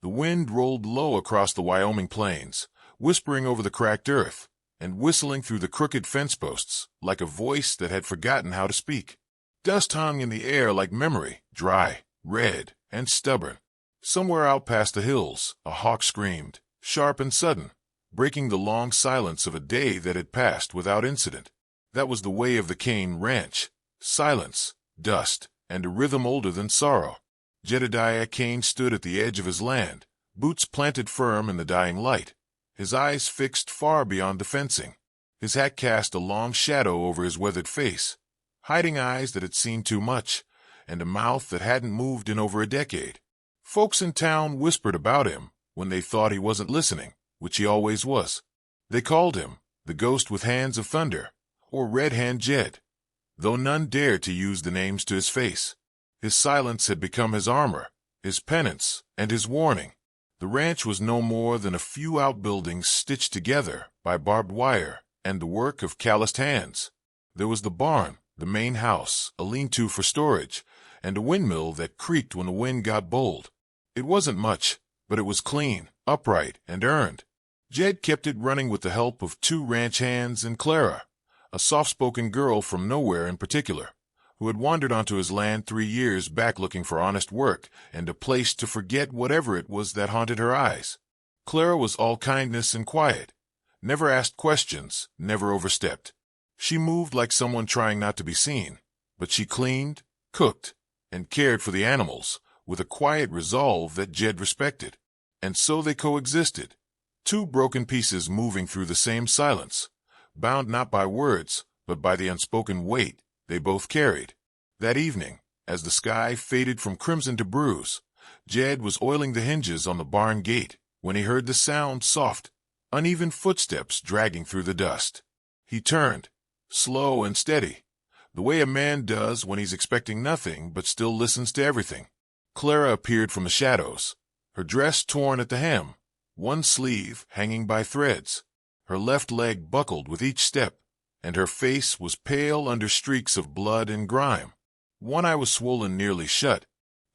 The wind rolled low across the Wyoming plains, whispering over the cracked earth, and whistling through the crooked fence posts like a voice that had forgotten how to speak. Dust hung in the air like memory, dry, red, and stubborn. Somewhere out past the hills, a hawk screamed, sharp and sudden, breaking the long silence of a day that had passed without incident. That was the way of the Cain ranch: silence, dust, and a rhythm older than sorrow. Jedediah Cain stood at the edge of his land, boots planted firm in the dying light, his eyes fixed far beyond the fencing. His hat cast a long shadow over his weathered face, hiding eyes that had seen too much, and a mouth that hadn't moved in over a decade. Folks in town whispered about him when they thought he wasn't listening, which he always was. They called him the Ghost with Hands of Thunder, or Red Hand Jed, though none dared to use the names to his face. His silence had become his armor, his penance, and his warning. The ranch was no more than a few outbuildings stitched together by barbed wire and the work of calloused hands. There was the barn, the main house, a lean-to for storage, and a windmill that creaked when the wind got bold. It wasn't much, but it was clean, upright, and earned. Jed kept it running with the help of 2 ranch hands and Clara, a soft-spoken girl from nowhere in particular, who had wandered onto his land 3 years back looking for honest work and a place to forget whatever it was that haunted her eyes. Clara was all kindness and quiet, never asked questions, never overstepped. She moved like someone trying not to be seen, but she cleaned, cooked, and cared for the animals with a quiet resolve that Jed respected. And so they coexisted, 2 broken pieces moving through the same silence, bound not by words, but by the unspoken weight they both carried. That evening, as the sky faded from crimson to bruise, Jed was oiling the hinges on the barn gate when he heard the sound: soft, uneven footsteps dragging through the dust. He turned, slow and steady, the way a man does when he's expecting nothing but still listens to everything. Clara appeared from the shadows, her dress torn at the hem, one sleeve hanging by threads. Her left leg buckled with each step, and her face was pale under streaks of blood and grime. One eye was swollen nearly shut.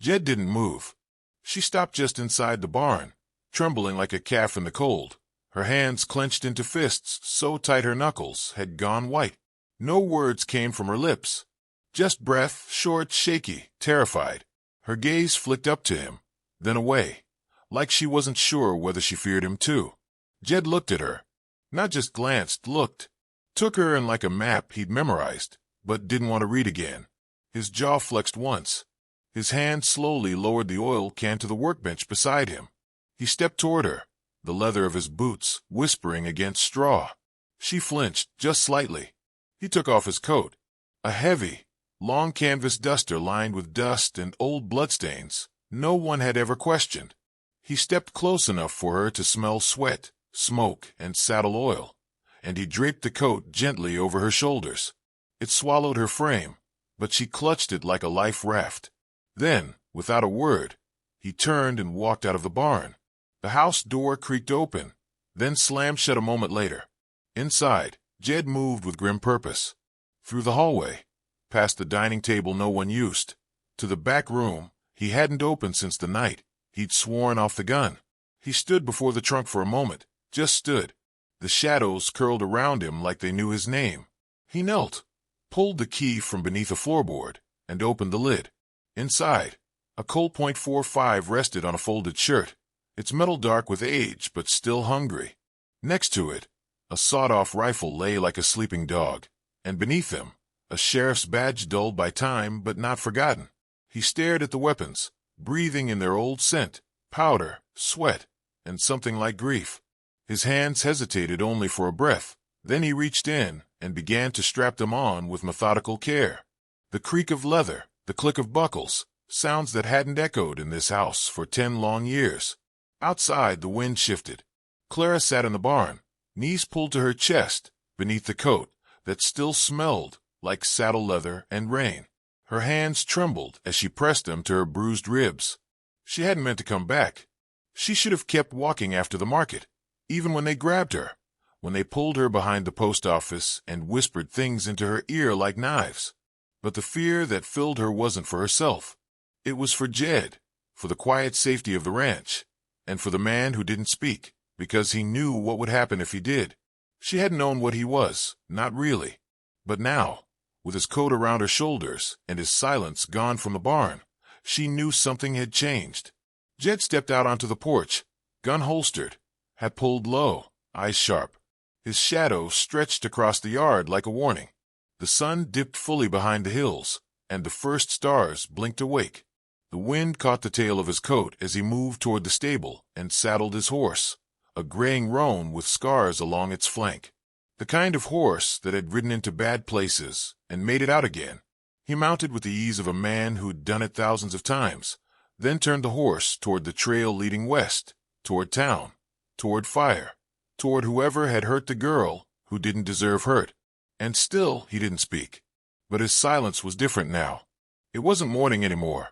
Jed didn't move. She stopped just inside the barn, trembling like a calf in the cold, her hands clenched into fists so tight her knuckles had gone white. No words came from her lips, just breath, short, shaky, terrified. Her gaze flicked up to him, then away, like she wasn't sure whether she feared him too. Jed looked at her. Not just glanced, looked. Took her in like a map he'd memorized, but didn't want to read again. His jaw flexed once. His hand slowly lowered the oil can to the workbench beside him. He stepped toward her, the leather of his boots whispering against straw. She flinched, just slightly. He took off his coat, a heavy, long canvas duster lined with dust and old bloodstains no one had ever questioned. He stepped close enough for her to smell sweat, smoke, and saddle oil, and he draped the coat gently over her shoulders. It swallowed her frame, but she clutched it like a life raft. Then, without a word, he turned and walked out of the barn. The house door creaked open, then slammed shut a moment later. Inside, Jed moved with grim purpose. Through the hallway, past the dining table no one used, to the back room he hadn't opened since the night he'd sworn off the gun. He stood before the trunk for a moment, just stood. The shadows curled around him like they knew his name. He knelt, pulled the key from beneath a floorboard, and opened the lid. Inside, a Colt .45 rested on a folded shirt, its metal dark with age but still hungry. Next to it, a sawed-off rifle lay like a sleeping dog, and beneath them, a sheriff's badge dulled by time but not forgotten. He stared at the weapons, breathing in their old scent, powder, sweat, and something like grief. His hands hesitated only for a breath. Then he reached in and began to strap them on with methodical care. The creak of leather, the click of buckles, sounds that hadn't echoed in this house for 10 long years. Outside, the wind shifted. Clara sat in the barn, knees pulled to her chest, beneath the coat that still smelled like saddle leather and rain. Her hands trembled as she pressed them to her bruised ribs. She hadn't meant to come back. She should have kept walking after the market, even when they grabbed her, when they pulled her behind the post office and whispered things into her ear like knives. But the fear that filled her wasn't for herself. It was for Jed, for the quiet safety of the ranch, and for the man who didn't speak, because he knew what would happen if he did. She hadn't known what he was, not really. But now, with his coat around her shoulders and his silence gone from the barn, she knew something had changed. Jed stepped out onto the porch, gun holstered, hat pulled low, eyes sharp. His shadow stretched across the yard like a warning. The sun dipped fully behind the hills, and the first stars blinked awake. The wind caught the tail of his coat as he moved toward the stable and saddled his horse, a graying roan with scars along its flank. The kind of horse that had ridden into bad places and made it out again. He mounted with the ease of a man who'd done it thousands of times, then turned the horse toward the trail leading west, toward town, toward fire, toward whoever had hurt the girl who didn't deserve hurt. And still he didn't speak. But his silence was different now. It wasn't mourning anymore.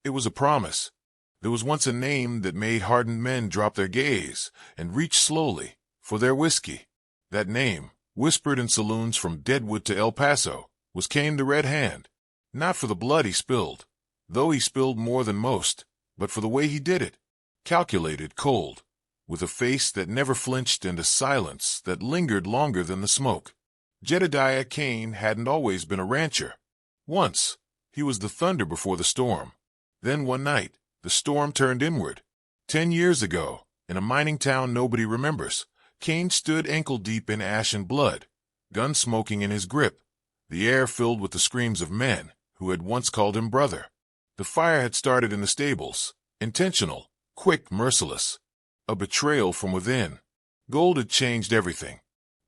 It was a promise. There was once a name that made hardened men drop their gaze and reach slowly for their whiskey. That name, whispered in saloons from Deadwood to El Paso, was Cain the Red Hand. Not for the blood he spilled, though he spilled more than most, but for the way he did it. Calculated, cold, with a face that never flinched and a silence that lingered longer than the smoke. Jedediah Cain hadn't always been a rancher. Once, he was the thunder before the storm. Then one night, the storm turned inward. 10 years ago, in a mining town nobody remembers, Cain stood ankle-deep in ash and blood, gun smoking in his grip, the air filled with the screams of men who had once called him brother. The fire had started in the stables, intentional, quick, merciless. A betrayal from within. Gold had changed everything.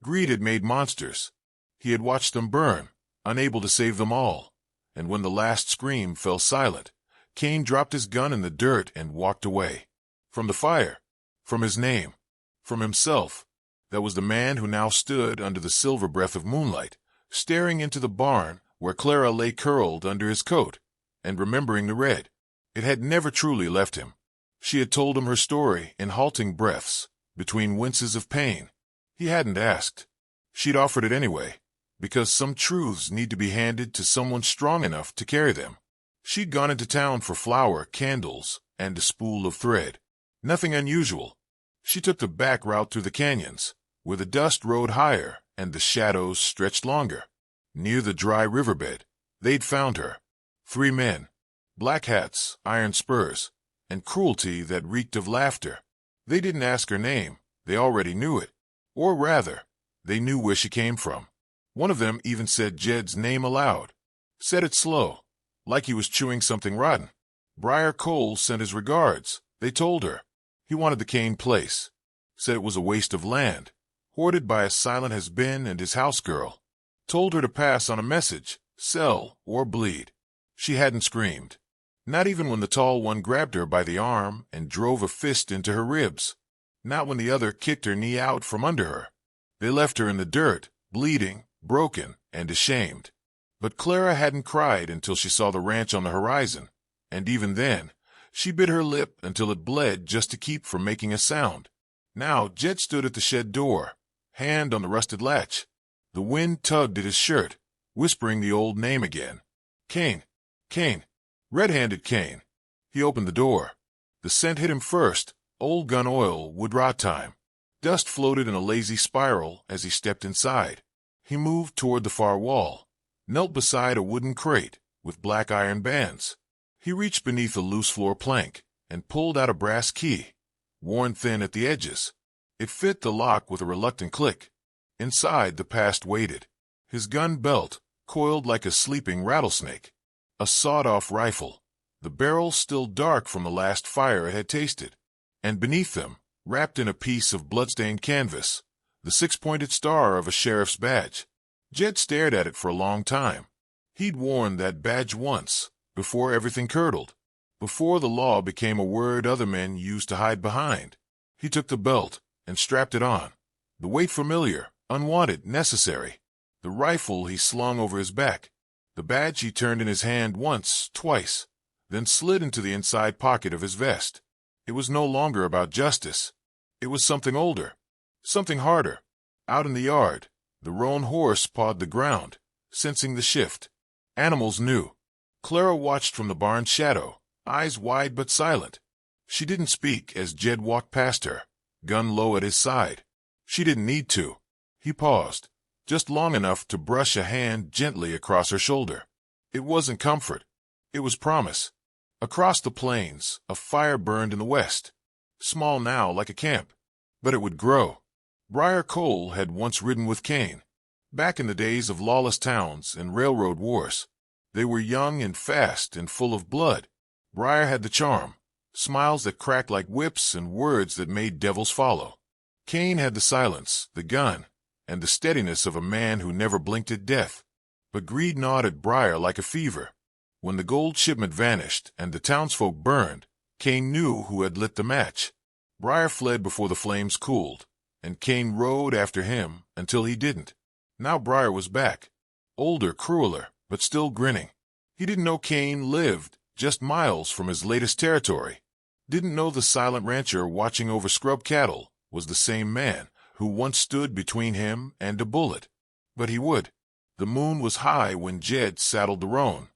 Greed had made monsters. He had watched them burn, unable to save them all. And when the last scream fell silent, Cain dropped his gun in the dirt and walked away. From the fire. From his name. From himself. That was the man who now stood under the silver breath of moonlight, staring into the barn where Clara lay curled under his coat, and remembering the red. It had never truly left him. She had told him her story in halting breaths, between winces of pain. He hadn't asked. She'd offered it anyway, because some truths need to be handed to someone strong enough to carry them. She'd gone into town for flour, candles, and a spool of thread. Nothing unusual. She took the back route through the canyons, where the dust rode higher and the shadows stretched longer. Near the dry riverbed, they'd found her. 3 men. Black hats, iron spurs, and cruelty that reeked of laughter. They didn't ask her name. They already knew it. Or rather, they knew where she came from. One of them even said Jed's name aloud. Said it slow, like he was chewing something rotten. Briar Cole sent his regards, they told her. He wanted the Cain place. Said it was a waste of land, hoarded by a silent has-been and his house girl. Told her to pass on a message, sell or bleed. She hadn't screamed. Not even when the tall one grabbed her by the arm and drove a fist into her ribs. Not when the other kicked her knee out from under her. They left her in the dirt, bleeding, broken, and ashamed. But Clara hadn't cried until she saw the ranch on the horizon, and even then, she bit her lip until it bled just to keep from making a sound. Now Jed stood at the shed door, hand on the rusted latch. The wind tugged at his shirt, whispering the old name again. Cain. Cain. Red-handed Cain. He opened the door. The scent hit him first. Old gun oil would rot time. Dust floated in a lazy spiral as he stepped inside. He moved toward the far wall, knelt beside a wooden crate with black iron bands. He reached beneath a loose floor plank and pulled out a brass key, worn thin at the edges. It fit the lock with a reluctant click. Inside, the past waited. His gun belt, coiled like a sleeping rattlesnake. A sawed-off rifle, the barrel still dark from the last fire it had tasted. And beneath them, wrapped in a piece of blood-stained canvas, the 6-pointed star of a sheriff's badge. Jed stared at it for a long time. He'd worn that badge once, before everything curdled, before the law became a word other men used to hide behind. He took the belt and strapped it on. The weight familiar, unwanted, necessary. The rifle he slung over his back. The badge he turned in his hand once, twice, then slid into the inside pocket of his vest. It was no longer about justice. It was something older, something harder. Out in the yard, the roan horse pawed the ground, sensing the shift. Animals knew. Clara watched from the barn's shadow, eyes wide but silent. She didn't speak as Jed walked past her, gun low at his side. She didn't need to. He paused, just long enough to brush a hand gently across her shoulder. It wasn't comfort. It was promise. Across the plains, a fire burned in the west. Small now, like a camp. But it would grow. Briar Cole had once ridden with Cain. Back in the days of lawless towns and railroad wars. They were young and fast and full of blood. Briar had the charm. Smiles that cracked like whips and words that made devils follow. Cain had the silence, the gun, and the steadiness of a man who never blinked at death. But greed gnawed at Briar like a fever. When the gold shipment vanished and the townsfolk burned, Cain knew who had lit the match. Briar fled before the flames cooled, and Cain rode after him until he didn't. Now Briar was back. Older, crueler, but still grinning. He didn't know Cain lived just miles from his latest territory. Didn't know the silent rancher watching over scrub cattle was the same man who once stood between him and a bullet. But he would. The moon was high when Jed saddled the roan.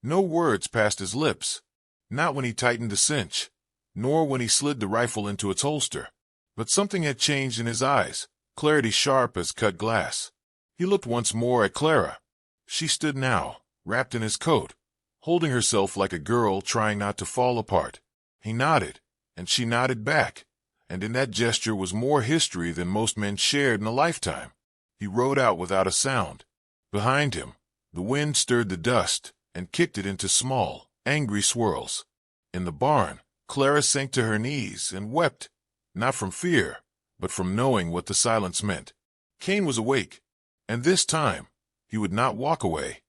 No words passed his lips. Not when he tightened the cinch, nor when he slid the rifle into its holster. But something had changed in his eyes, clarity sharp as cut glass. He looked once more at Clara. She stood now, wrapped in his coat, holding herself like a girl trying not to fall apart. He nodded, and she nodded back, and in that gesture was more history than most men shared in a lifetime. He rode out without a sound. Behind him, the wind stirred the dust and kicked it into small, angry swirls. In the barn, Clara sank to her knees and wept, not from fear, but from knowing what the silence meant. Cain was awake, and this time he would not walk away.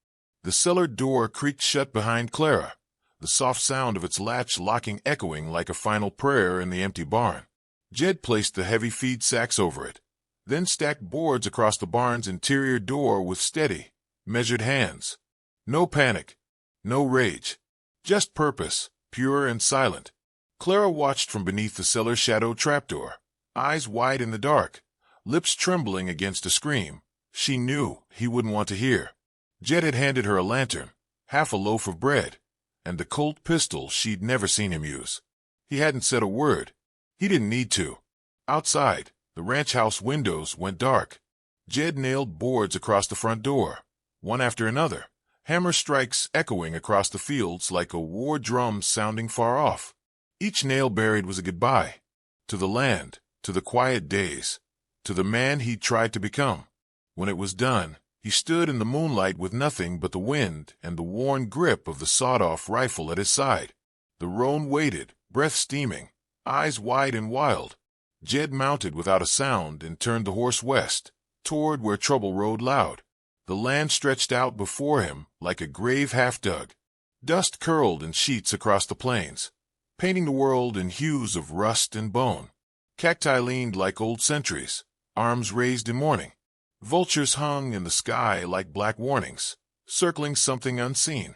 The cellar door creaked shut behind Clara, the soft sound of its latch locking echoing like a final prayer in the empty barn. Jed placed the heavy feed sacks over it, then stacked boards across the barn's interior door with steady, measured hands. No panic, no rage, just purpose, pure and silent. Clara watched from beneath the cellar shadow trapdoor, eyes wide in the dark, lips trembling against a scream she knew he wouldn't want to hear. Jed had handed her a lantern, half a loaf of bread, and the Colt pistol she'd never seen him use. He hadn't said a word. He didn't need to. Outside, the ranch house windows went dark. Jed nailed boards across the front door, one after another, hammer strikes echoing across the fields like a war drum sounding far off. Each nail buried was a goodbye. To the land, to the quiet days, to the man he'd tried to become. When it was done, he stood in the moonlight with nothing but the wind and the worn grip of the sawed-off rifle at his side. The roan waited, breath steaming, eyes wide and wild. Jed mounted without a sound and turned the horse west, toward where trouble rode loud. The land stretched out before him like a grave half-dug. Dust curled in sheets across the plains, painting the world in hues of rust and bone. Cacti leaned like old sentries, arms raised in mourning. Vultures hung in the sky like black warnings, circling something unseen.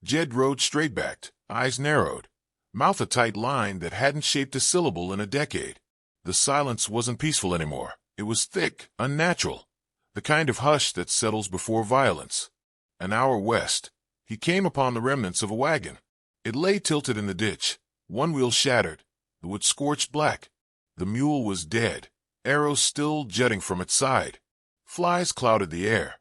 Jed rode straight-backed, eyes narrowed, mouth a tight line that hadn't shaped a syllable in a decade. The silence wasn't peaceful anymore. It was thick, unnatural, the kind of hush that settles before violence. An hour west, he came upon the remnants of a wagon. It lay tilted in the ditch, one wheel shattered, the wood scorched black. The mule was dead, arrows still jutting from its side. Flies clouded the air.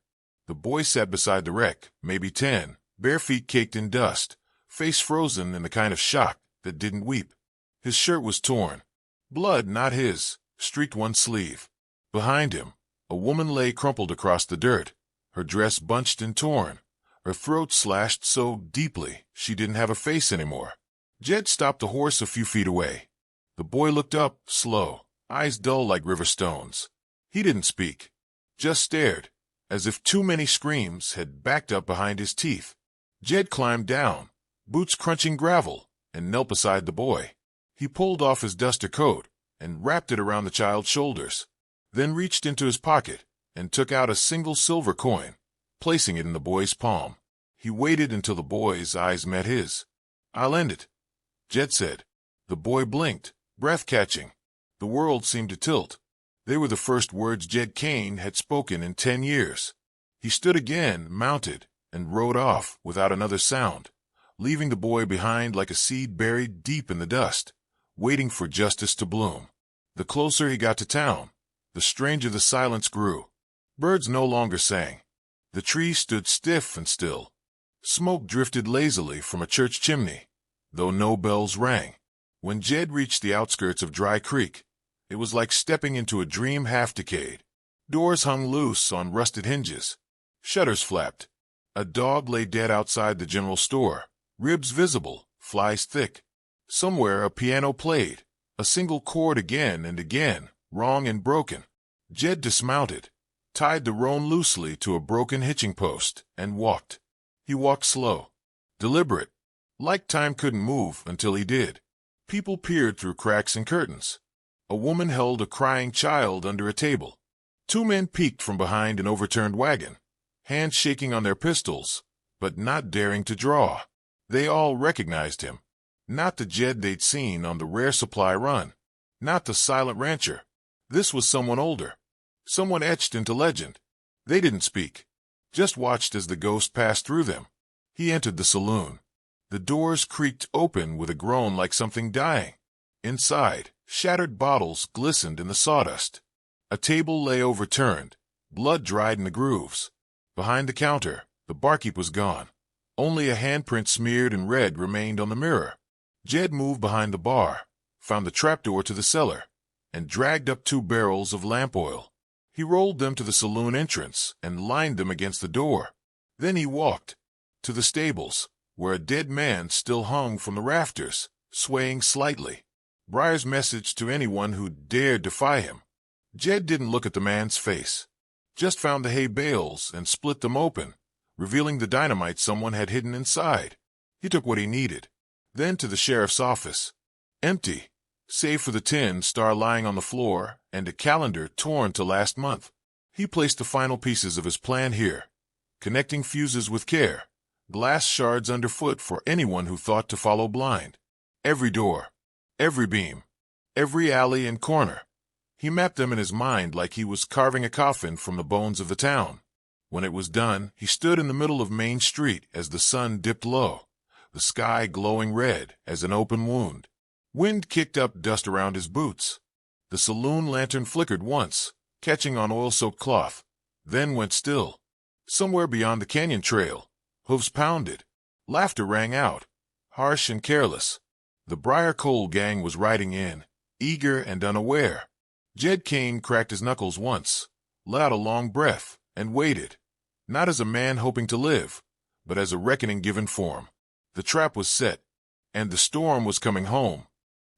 The boy sat beside the wreck, maybe 10, bare feet caked in dust, face frozen in the kind of shock that didn't weep. His shirt was torn. Blood, not his, streaked one sleeve. Behind him, a woman lay crumpled across the dirt, her dress bunched and torn, her throat slashed so deeply she didn't have a face anymore. Jed stopped the horse a few feet away. The boy looked up, slow, eyes dull like river stones. He didn't speak, just stared, as if too many screams had backed up behind his teeth. Jed climbed down, boots crunching gravel, and knelt beside the boy. He pulled off his duster coat and wrapped it around the child's shoulders, then reached into his pocket and took out a single silver coin, placing it in the boy's palm. He waited until the boy's eyes met his. "I'll end it," Jed said. The boy blinked, breath catching. The world seemed to tilt. They were the first words Jed Cain had spoken in 10 years. He stood again, mounted, and rode off without another sound, leaving the boy behind like a seed buried deep in the dust. waiting for justice to bloom. The closer he got to town, the stranger the silence grew. Birds no longer sang. The trees stood stiff and still. Smoke drifted lazily from a church chimney, though no bells rang. When Jed reached the outskirts of Dry Creek, it was like stepping into a dream half-decayed. Doors hung loose on rusted hinges. Shutters flapped. A dog lay dead outside the general store, ribs visible, flies thick. Somewhere a piano played, a single chord again and again, wrong and broken. Jed dismounted, tied the roan loosely to a broken hitching post, and walked. He walked slow, deliberate, like time couldn't move until he did. People peered through cracks in curtains. A woman held a crying child under a table. Two men peeked from behind an overturned wagon, hands shaking on their pistols, but not daring to draw. They all recognized him. Not the Jed they'd seen on the Rare Supply run. Not the silent rancher. This was someone older. Someone etched into legend. They didn't speak, just watched as the ghost passed through them. He entered the saloon. The doors creaked open with a groan like something dying. Inside, shattered bottles glistened in the sawdust. A table lay overturned, blood dried in the grooves. Behind the counter, the barkeep was gone. Only a handprint smeared in red remained on the mirror. Jed moved behind the bar, found the trapdoor to the cellar, and dragged up 2 barrels of lamp oil. He rolled them to the saloon entrance and lined them against the door. Then he walked to the stables, where a dead man still hung from the rafters, swaying slightly. Briar's message to anyone who dared defy him. Jed didn't look at the man's face, just found the hay bales and split them open, revealing the dynamite someone had hidden inside. He took what he needed. Then to the sheriff's office. Empty, save for the tin star lying on the floor and a calendar torn to last month. He placed the final pieces of his plan here, connecting fuses with care, glass shards underfoot for anyone who thought to follow blind. Every door, every beam, every alley and corner. He mapped them in his mind like he was carving a coffin from the bones of the town. When it was done, he stood in the middle of Main Street as the sun dipped low, the sky glowing red as an open wound. Wind kicked up dust around his boots. The saloon lantern flickered once, catching on oil-soaked cloth, then went still. Somewhere beyond the canyon trail, hooves pounded. Laughter rang out, harsh and careless. The Briar Cole gang was riding in, eager and unaware. Jed Cain cracked his knuckles once, let out a long breath, and waited, not as a man hoping to live, but as a reckoning given form. The trap was set, and the storm was coming home.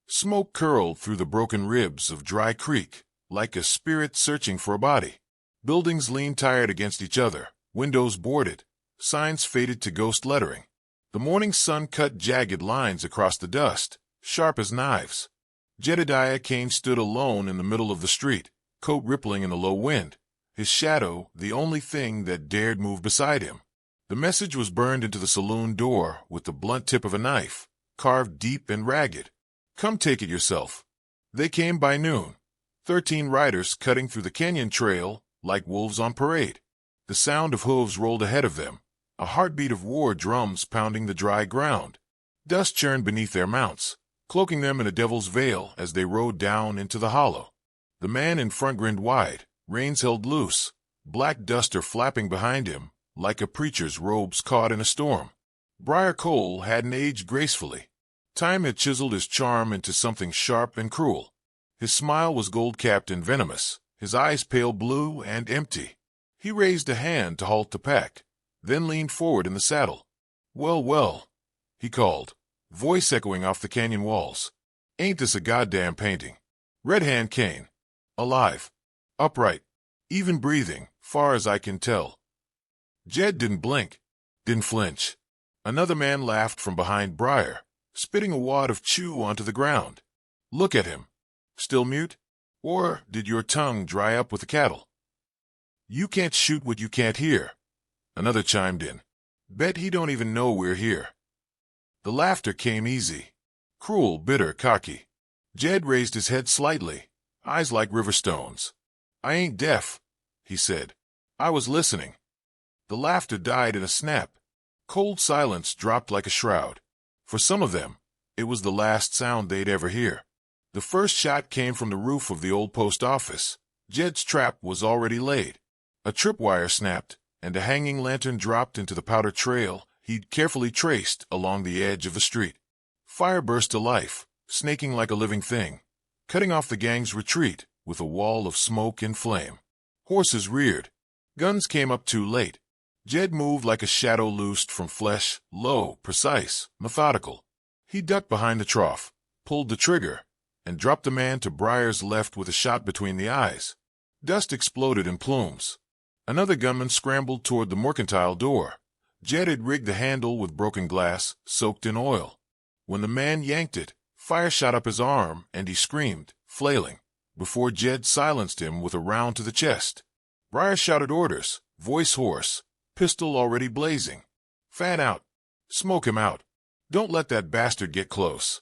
Smoke curled through the broken ribs of Dry Creek, like a spirit searching for a body. Buildings leaned tired against each other, windows boarded, signs faded to ghost lettering. The morning sun cut jagged lines across the dust, sharp as knives. Jedediah Cain stood alone in the middle of the street, coat rippling in the low wind, his shadow the only thing that dared move beside him. The message was burned into the saloon door with the blunt tip of a knife, carved deep and ragged. Come take it yourself. They came by noon, 13 riders cutting through the canyon trail like wolves on parade. The sound of hooves rolled ahead of them, a heartbeat of war drums pounding the dry ground. Dust churned beneath their mounts, cloaking them in a devil's veil as they rode down into the hollow. The man in front grinned wide, reins held loose, black duster flapping behind him like a preacher's robes caught in a storm. Briar Cole hadn't aged gracefully. Time had chiseled his charm into something sharp and cruel. His smile was gold-capped and venomous, his eyes pale blue and empty. He raised a hand to halt the pack, then leaned forward in the saddle. "Well, well," he called, voice echoing off the canyon walls. "Ain't this a goddamn painting? Red Hand Cain. Alive. Upright. Even breathing, far as I can tell." Jed didn't blink, didn't flinch. Another man laughed from behind Briar, spitting a wad of chew onto the ground. "Look at him. Still mute? Or did your tongue dry up with the cattle?" "You can't shoot what you can't hear," another chimed in. "Bet he don't even know we're here." The laughter came easy, cruel, bitter, cocky. Jed raised his head slightly, eyes like river stones. "I ain't deaf," he said. "I was listening." The laughter died in a snap. Cold silence dropped like a shroud. For some of them, it was the last sound they'd ever hear. The first shot came from the roof of the old post office. Jed's trap was already laid. A tripwire snapped, and a hanging lantern dropped into the powder trail he'd carefully traced along the edge of the street. Fire burst to life, snaking like a living thing, cutting off the gang's retreat with a wall of smoke and flame. Horses reared. Guns came up too late. Jed moved like a shadow loosed from flesh, low, precise, methodical. He ducked behind the trough, pulled the trigger, and dropped the man to Briar's left with a shot between the eyes. Dust exploded in plumes. Another gunman scrambled toward the mercantile door. Jed had rigged the handle with broken glass, soaked in oil. When the man yanked it, fire shot up his arm, and he screamed, flailing, before Jed silenced him with a round to the chest. Briar shouted orders, voice hoarse, pistol already blazing. Fan out. Smoke him out. Don't let that bastard get close.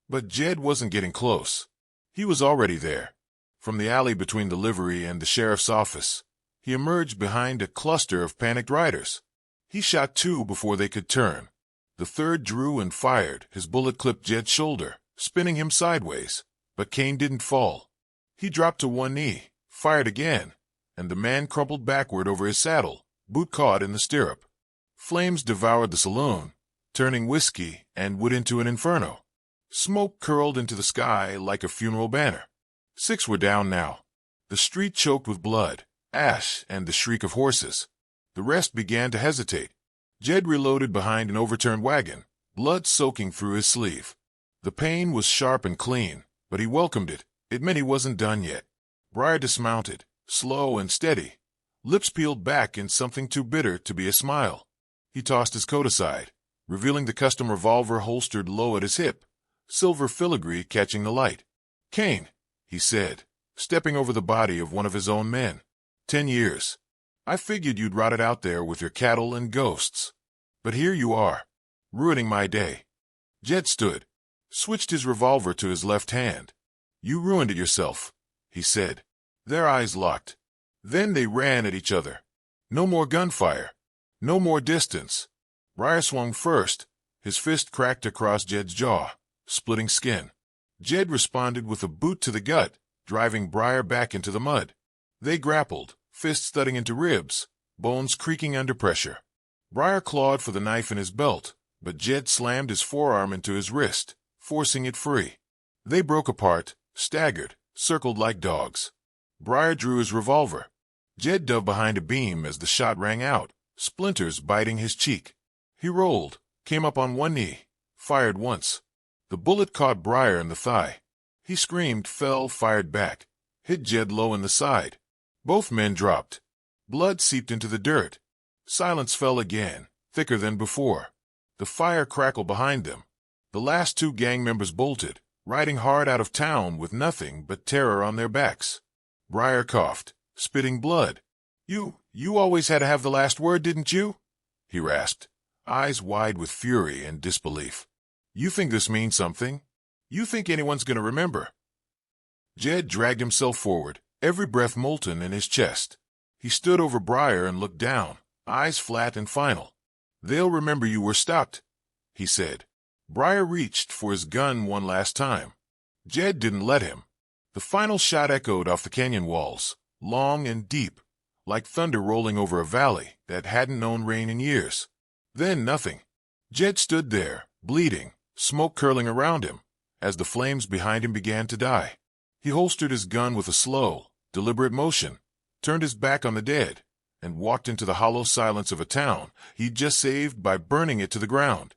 But Jed wasn't getting close. He was already there. From the alley between the livery and the sheriff's office, he emerged behind a cluster of panicked riders. He shot two before they could turn. The third drew and fired. His bullet clipped Jed's shoulder, spinning him sideways. But Cain didn't fall. He dropped to one knee, fired again, and the man crumpled backward over his saddle, boot caught in the stirrup. Flames devoured the saloon, turning whiskey and wood into an inferno. Smoke curled into the sky like a funeral banner. 6 were down now. The street choked with blood, ash, and the shriek of horses. The rest began to hesitate. Jed reloaded behind an overturned wagon, blood soaking through his sleeve. The pain was sharp and clean, but he welcomed it. It meant he wasn't done yet. Briar dismounted, slow and steady, lips peeled back in something too bitter to be a smile. He tossed his coat aside, revealing the custom revolver holstered low at his hip, silver filigree catching the light. "Cain," he said, stepping over the body of one of his own men. 10 years. I figured you'd rotted out there with your cattle and ghosts. But here you are, ruining my day. Jed stood, switched his revolver to his left hand. "You ruined it yourself," he said. Their eyes locked. Then they ran at each other. No more gunfire. No more distance. Briar swung first. His fist cracked across Jed's jaw, splitting skin. Jed responded with a boot to the gut, driving Briar back into the mud. They grappled, fists thudding into ribs, bones creaking under pressure. Briar clawed for the knife in his belt, but Jed slammed his forearm into his wrist, forcing it free. They broke apart, staggered, circled like dogs. Briar drew his revolver. Jed dove behind a beam as the shot rang out, splinters biting his cheek. He rolled, came up on one knee, fired once. The bullet caught Briar in the thigh. He screamed, fell, fired back, hit Jed low in the side. Both men dropped. Blood seeped into the dirt. Silence fell again, thicker than before. The fire crackled behind them. The last 2 gang members bolted, riding hard out of town with nothing but terror on their backs. Briar coughed, spitting blood. You always had to have the last word, didn't you?" he rasped, eyes wide with fury and disbelief. "You think this means something? You think anyone's going to remember?" Jed dragged himself forward, every breath molten in his chest. He stood over Briar and looked down, eyes flat and final. "They'll remember you were stopped," he said. Briar reached for his gun one last time. Jed didn't let him. The final shot echoed off the canyon walls, long and deep, like thunder rolling over a valley that hadn't known rain in years. Then nothing. Jed stood there, bleeding, smoke curling around him, as the flames behind him began to die. He holstered his gun with a slow, deliberate motion, turned his back on the dead, and walked into the hollow silence of a town he'd just saved by burning it to the ground.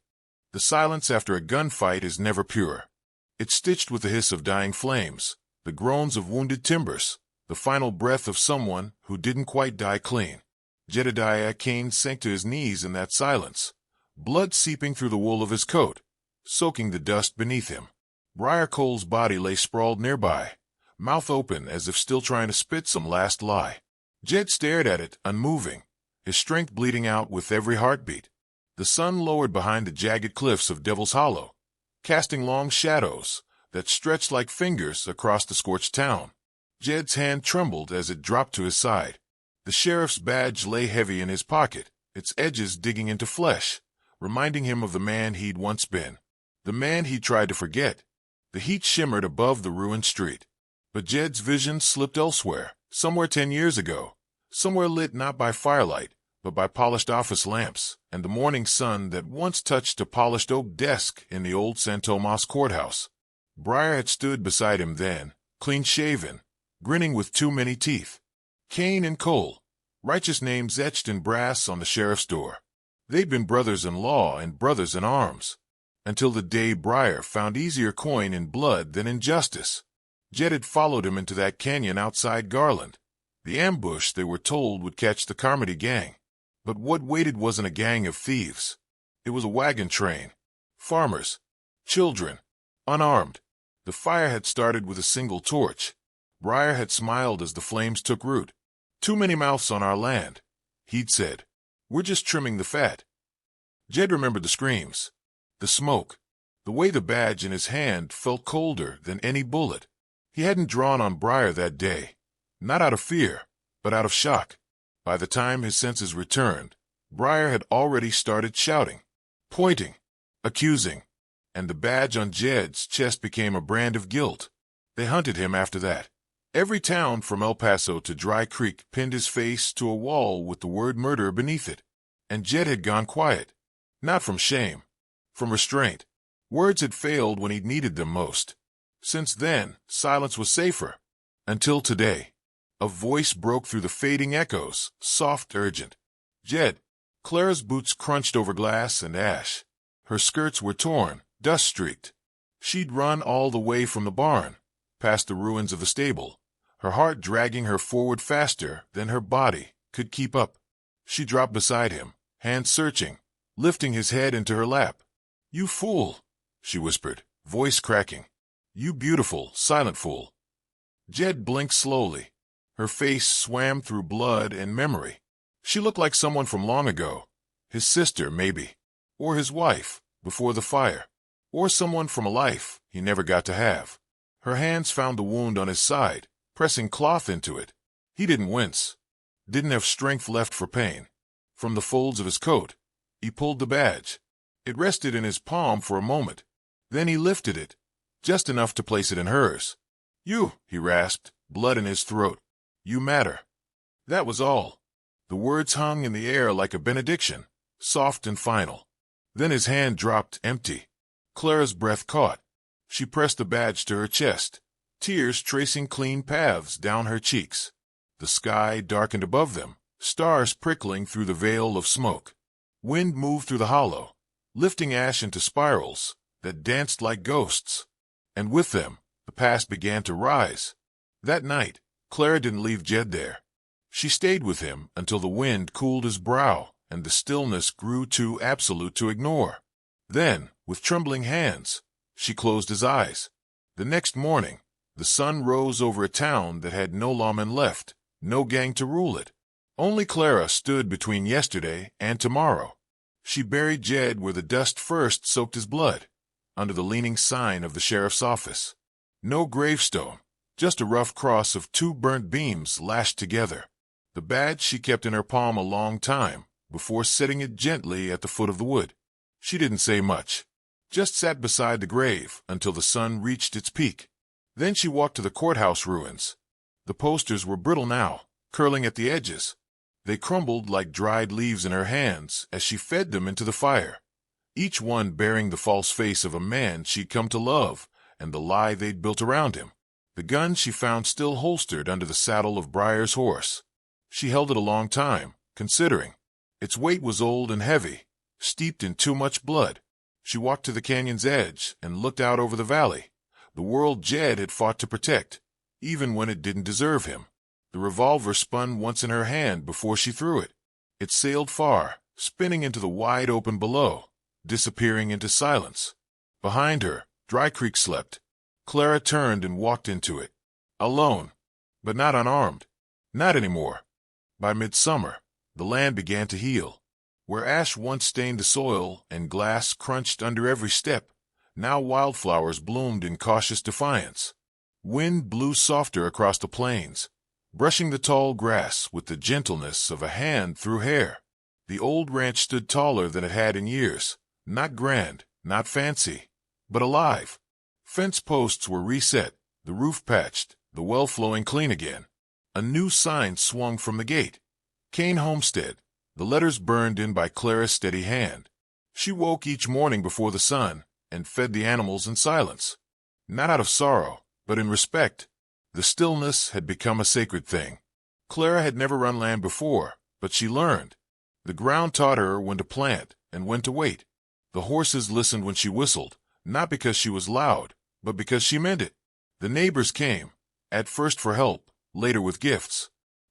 The silence after a gunfight is never pure. It's stitched with the hiss of dying flames, the groans of wounded timbers, the final breath of someone who didn't quite die clean. Jedediah Cain sank to his knees in that silence, blood seeping through the wool of his coat, soaking the dust beneath him. Briar Cole's body lay sprawled nearby, mouth open as if still trying to spit some last lie. Jed stared at it, unmoving, his strength bleeding out with every heartbeat. The sun lowered behind the jagged cliffs of Devil's Hollow, casting long shadows that stretched like fingers across the scorched town. Jed's hand trembled as it dropped to his side. The sheriff's badge lay heavy in his pocket, its edges digging into flesh, reminding him of the man he'd once been, the man he tried to forget, The heat shimmered above the ruined street. But Jed's vision slipped elsewhere, somewhere 10 years ago, somewhere lit not by firelight, but by polished office lamps, and the morning sun that once touched a polished oak desk in the old San Tomas courthouse. Briar had stood beside him then, clean-shaven, grinning with too many teeth. Cain and Cole, righteous names etched in brass on the sheriff's door. They'd been brothers-in-law and brothers-in-arms, until the day Briar found easier coin in blood than in justice. Jed had followed him into that canyon outside Garland, the ambush they were told would catch the Carmody gang. But what waited wasn't a gang of thieves. It was a wagon train. Farmers. Children. Unarmed. The fire had started with a single torch. Briar had smiled as the flames took root. "Too many mouths on our land," he'd said. "We're just trimming the fat." Jed remembered the screams. The smoke. The way the badge in his hand felt colder than any bullet. He hadn't drawn on Briar that day. Not out of fear, but out of shock. By the time his senses returned, Briar had already started shouting, pointing, accusing, and the badge on Jed's chest became a brand of guilt. They hunted him after that. Every town from El Paso to Dry Creek pinned his face to a wall with the word murder beneath it. And Jed had gone quiet. Not from shame, from restraint. Words had failed when he'd needed them most. Since then, silence was safer. Until today. A voice broke through the fading echoes, soft, urgent. "Jed." Clara's boots crunched over glass and ash. Her skirts were torn, dust-streaked. She'd run all the way from the barn, past the ruins of the stable, her heart dragging her forward faster than her body could keep up. She dropped beside him, hands searching, lifting his head into her lap. "You fool," she whispered, voice cracking. "You beautiful, silent fool." Jed blinked slowly. Her face swam through blood and memory. She looked like someone from long ago. His sister, maybe. Or his wife, before the fire. Or someone from a life he never got to have. Her hands found the wound on his side, pressing cloth into it. He didn't wince. Didn't have strength left for pain. From the folds of his coat, he pulled the badge. It rested in his palm for a moment. Then he lifted it, just enough to place it in hers. "You," he rasped, blood in his throat. "You matter." That was all. The words hung in the air like a benediction, soft and final. Then his hand dropped empty. Clara's breath caught. She pressed the badge to her chest, tears tracing clean paths down her cheeks. The sky darkened above them, stars prickling through the veil of smoke. Wind moved through the hollow, lifting ash into spirals that danced like ghosts. And with them, the past began to rise. That night, Clara didn't leave Jed there. She stayed with him until the wind cooled his brow and the stillness grew too absolute to ignore. Then, with trembling hands, she closed his eyes. The next morning, the sun rose over a town that had no lawmen left, no gang to rule it. Only Clara stood between yesterday and tomorrow. She buried Jed where the dust first soaked his blood, under the leaning sign of the sheriff's office. No gravestone. Just a rough cross of two burnt beams lashed together. The badge she kept in her palm a long time, before setting it gently at the foot of the wood. She didn't say much, just sat beside the grave until the sun reached its peak. Then she walked to the courthouse ruins. The posters were brittle now, curling at the edges. They crumbled like dried leaves in her hands as she fed them into the fire, each one bearing the false face of a man she'd come to love and the lie they'd built around him. The gun she found still holstered under the saddle of Briar's horse. She held it a long time, considering. Its weight was old and heavy, steeped in too much blood. She walked to the canyon's edge and looked out over the valley, the world Jed had fought to protect, even when it didn't deserve him. The revolver spun once in her hand before she threw it. It sailed far, spinning into the wide open below, disappearing into silence. Behind her, Dry Creek slept. Clara turned and walked into it. Alone, but not unarmed. Not anymore. By midsummer, the land began to heal. Where ash once stained the soil and glass crunched under every step, now wildflowers bloomed in cautious defiance. Wind blew softer across the plains, brushing the tall grass with the gentleness of a hand through hair. The old ranch stood taller than it had in years, not grand, not fancy, but alive. Fence posts were reset, the roof patched, the well flowing clean again. A new sign swung from the gate. Cain Homestead, the letters burned in by Clara's steady hand. She woke each morning before the sun and fed the animals in silence. Not out of sorrow, but in respect. The stillness had become a sacred thing. Clara had never run land before, but she learned. The ground taught her when to plant and when to wait. The horses listened when she whistled, not because she was loud, but because she meant it. The neighbors came, at first for help, later with gifts.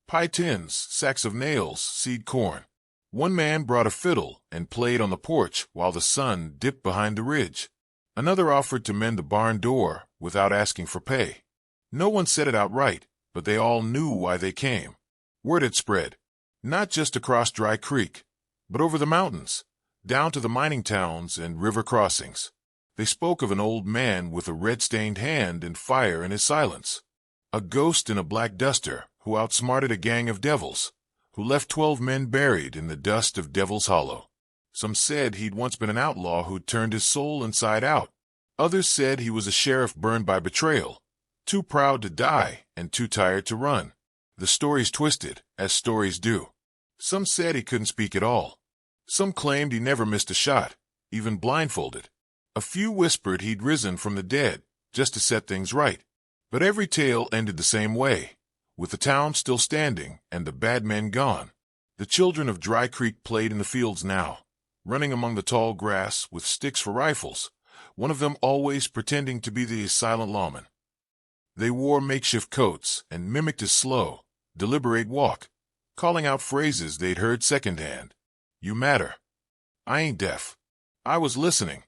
Pie tins, sacks of nails, seed corn. One man brought a fiddle and played on the porch while the sun dipped behind the ridge. Another offered to mend the barn door without asking for pay. No one said it outright, but they all knew why they came. Word had spread, not just across Dry Creek, but over the mountains, down to the mining towns and river crossings. They spoke of an old man with a red-stained hand and fire in his silence. A ghost in a black duster who outsmarted a gang of devils, who left 12 men buried in the dust of Devil's Hollow. Some said he'd once been an outlaw who'd turned his soul inside out. Others said he was a sheriff burned by betrayal, too proud to die and too tired to run. The stories twisted, as stories do. Some said he couldn't speak at all. Some claimed he never missed a shot, even blindfolded. A few whispered he'd risen from the dead, just to set things right. But every tale ended the same way, with the town still standing and the bad men gone. The children of Dry Creek played in the fields now, running among the tall grass with sticks for rifles, one of them always pretending to be the silent lawman. They wore makeshift coats and mimicked his slow, deliberate walk, calling out phrases they'd heard secondhand. You matter. I ain't deaf. I was listening.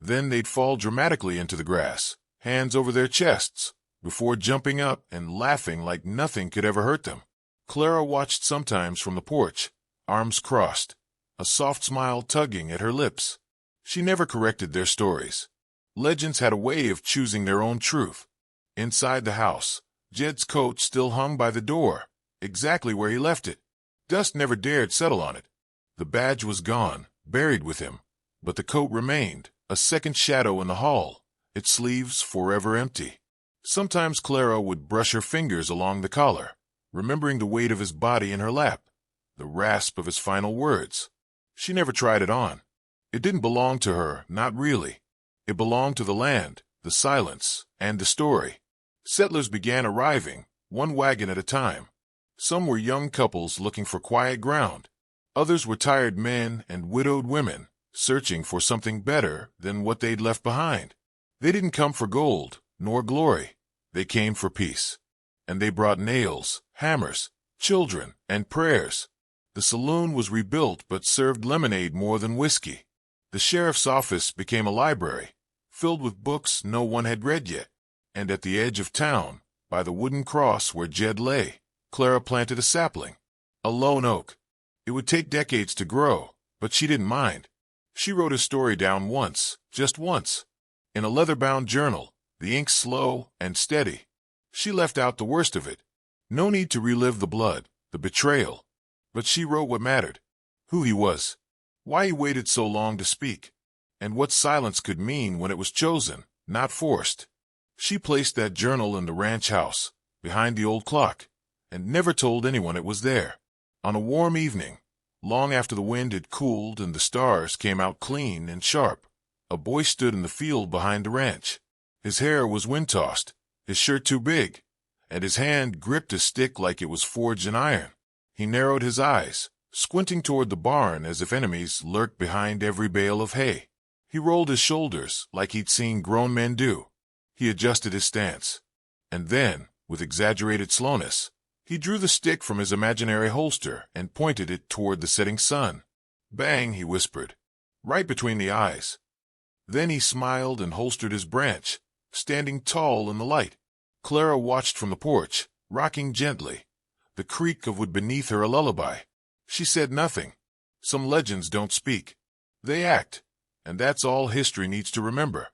Then they'd fall dramatically into the grass, hands over their chests, before jumping up and laughing like nothing could ever hurt them. Clara watched sometimes from the porch, arms crossed, a soft smile tugging at her lips. She never corrected their stories. Legends had a way of choosing their own truth. Inside the house, Jed's coat still hung by the door, exactly where he left it. Dust never dared settle on it. The badge was gone, buried with him, but the coat remained, a second shadow in the hall, its sleeves forever empty. Sometimes Clara would brush her fingers along the collar, remembering the weight of his body in her lap, the rasp of his final words. She never tried it on. It didn't belong to her, not really. It belonged to the land, the silence, and the story. Settlers began arriving, one wagon at a time. Some were young couples looking for quiet ground. Others were tired men and widowed women, searching for something better than what they'd left behind. They didn't come for gold, nor glory. They came for peace. And they brought nails, hammers, children, and prayers. The saloon was rebuilt but served lemonade more than whiskey. The sheriff's office became a library, filled with books no one had read yet. And at the edge of town, by the wooden cross where Jed lay, Clara planted a sapling, a lone oak. It would take decades to grow, but she didn't mind. She wrote his story down once, just once, in a leather-bound journal, the ink slow and steady. She left out the worst of it. No need to relive the blood, the betrayal. But she wrote what mattered, who he was, why he waited so long to speak, and what silence could mean when it was chosen, not forced. She placed that journal in the ranch house, behind the old clock, and never told anyone it was there. On a warm evening, long after the wind had cooled and the stars came out clean and sharp, a boy stood in the field behind the ranch. His hair was wind-tossed, his shirt too big, and his hand gripped a stick like it was forged in iron. He narrowed his eyes, squinting toward the barn as if enemies lurked behind every bale of hay. He rolled his shoulders like he'd seen grown men do. He adjusted his stance. And then, with exaggerated slowness, he drew the stick from his imaginary holster and pointed it toward the setting sun. Bang, he whispered, right between the eyes. Then he smiled and holstered his branch, standing tall in the light. Clara watched from the porch, rocking gently, the creak of wood beneath her a lullaby. She said nothing. Some legends don't speak. They act, and that's all history needs to remember.